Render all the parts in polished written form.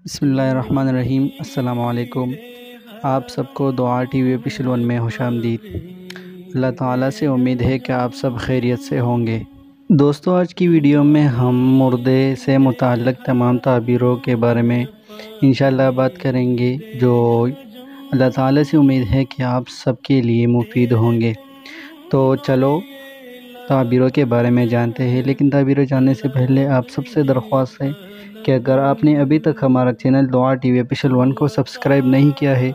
بسم اللہ الرحمن الرحیم۔ السلام علیکم۔ آپ سب کو دعا ٹی وی آفیشیل 1 میں خوش آمدید۔ اللہ تعالیٰ سے امید ہے کہ آپ سب خیریت سے ہوں گے۔ دوستو، آج کی ویڈیو میں ہم مردے سے متعلق تمام تعبیروں کے بارے میں انشاءاللہ بات کریں گے، جو اللہ تعالیٰ سے امید ہے کہ آپ سب کے لیے مفید ہوں گے۔ تو چلو تعبیروں کے بارے میں جانتے ہیں، لیکن تعبیریں جاننے سے پہلے آپ سب سے درخواست ہے کہ اگر آپ نے ابھی تک ہمارا چینل دعا ٹی وی آفیشیل 1 کو سبسکرائب نہیں کیا ہے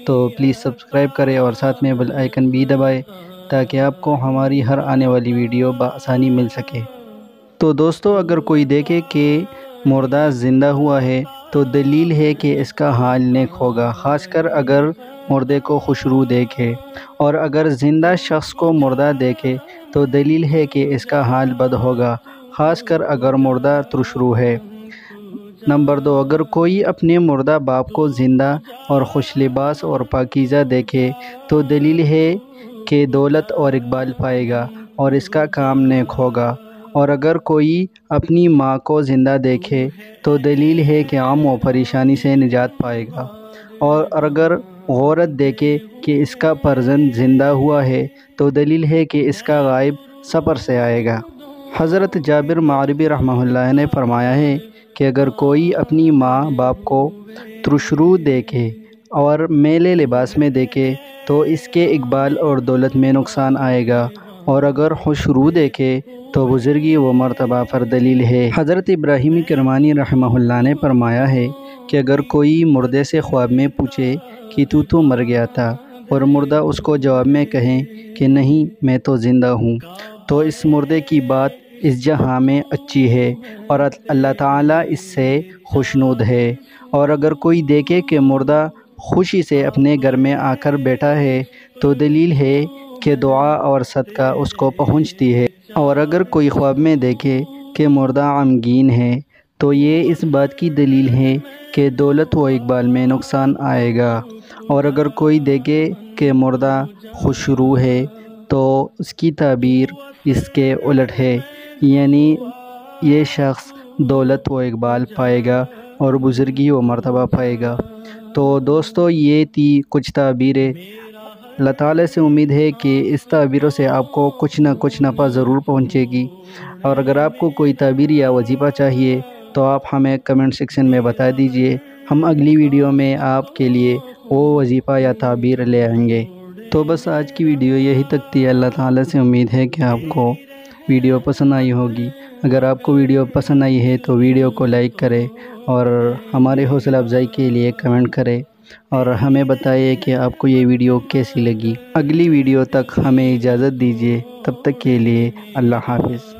تو پلیز سبسکرائب کریں اور ساتھ میں بیل آئیکن بھی دبائیں تاکہ آپ کو ہماری ہر آنے والی ویڈیو بآسانی مل سکے۔ تو دوستو، اگر کوئی دیکھے کہ مردہ زندہ ہوا ہے تو دلیل ہے کہ اس کا حال نیک ہوگا، خاص کر اگر مردے کو خوش روح دیکھے، اور اگر زندہ شخص کو مردہ دیکھے تو دلیل ہے کہ اس کا حال بد ہوگا، خاص کر اگر مردہ ترش روح ہے۔ نمبر 2، اگر کوئی اپنے مردہ باپ کو زندہ اور خوش لباس اور پاکیزہ دیکھے تو دلیل ہے کہ دولت اور اقبال پائے گا اور اس کا کام نیک ہوگا، اور اگر کوئی اپنی ماں کو زندہ دیکھے تو دلیل ہے کہ غم و پریشانی سے نجات پائے گا، اور اگر عورت دیکھے کہ اس کا فرزند زندہ ہوا ہے تو دلیل ہے کہ اس کا غائب سفر سے آئے گا۔ حضرت جابر مغربی رحمہ اللہ نے فرمایا ہے کہ اگر کوئی اپنی ماں باپ کو ترش روح دیکھے اور میلے لباس میں دیکھے تو اس کے اقبال اور دولت میں نقصان آئے گا، اور اگر خوش روح دیکھے تو بزرگی و مرتبہ پر دلیل ہے۔ حضرت ابراہیم کرمانی رحمہ اللہ نے فرمایا ہے کہ اگر کوئی مردے سے خواب میں پوچھے کہ تو مر گیا تھا، اور مردہ اس کو جواب میں کہیں کہ نہیں، میں تو زندہ ہوں، تو اس مردے کی بات اس جہاں میں اچھی ہے اور اللہ تعالیٰ اس سے خوشنود ہے۔ اور اگر کوئی دیکھے کہ مردہ خوشی سے اپنے گھر میں آ کر بیٹھا ہے تو دلیل ہے کہ دعا اور صدقہ اس کو پہنچتی ہے، اور اگر کوئی خواب میں دیکھے کہ مردہ غمگین ہے تو یہ اس بات کی دلیل ہے کہ دولت و اقبال میں نقصان آئے گا، اور اگر کوئی دیکھے کہ مردہ خوش روح ہے تو اس کی تعبیر اس کے الٹ ہے، یعنی یہ شخص دولت و اقبال پائے گا اور بزرگی و مرتبہ پائے گا۔ تو دوستو، یہ تھی کچھ تعبیریں۔ اللہ تعالیٰ سے امید ہے کہ اس تعبیروں سے آپ کو کچھ نہ کچھ نفع ضرور پہنچے گی، اور اگر آپ کو کوئی تعبیر یا وظیفہ چاہیے تو آپ ہمیں کمنٹ سیکشن میں بتا دیجئے، ہم اگلی ویڈیو میں آپ کے لیے وہ وظیفہ یا تعبیر لے آئیں گے۔ تو بس آج کی ویڈیو یہی تک تھی۔ اللہ تعالیٰ سے امید ہے کہ آپ کو ویڈیو پسند آئی ہوگی۔ اگر آپ کو ویڈیو پسند آئی ہے تو ویڈیو کو لائک کریں اور ہمارے حوصلہ افزائی کے لیے کمنٹ کریں، اور ہمیں بتائیے کہ آپ کو یہ ویڈیو کیسی لگی۔ اگلی ویڈیو تک ہمیں اجازت دیجیے، تب تک کے لیے اللہ حافظ۔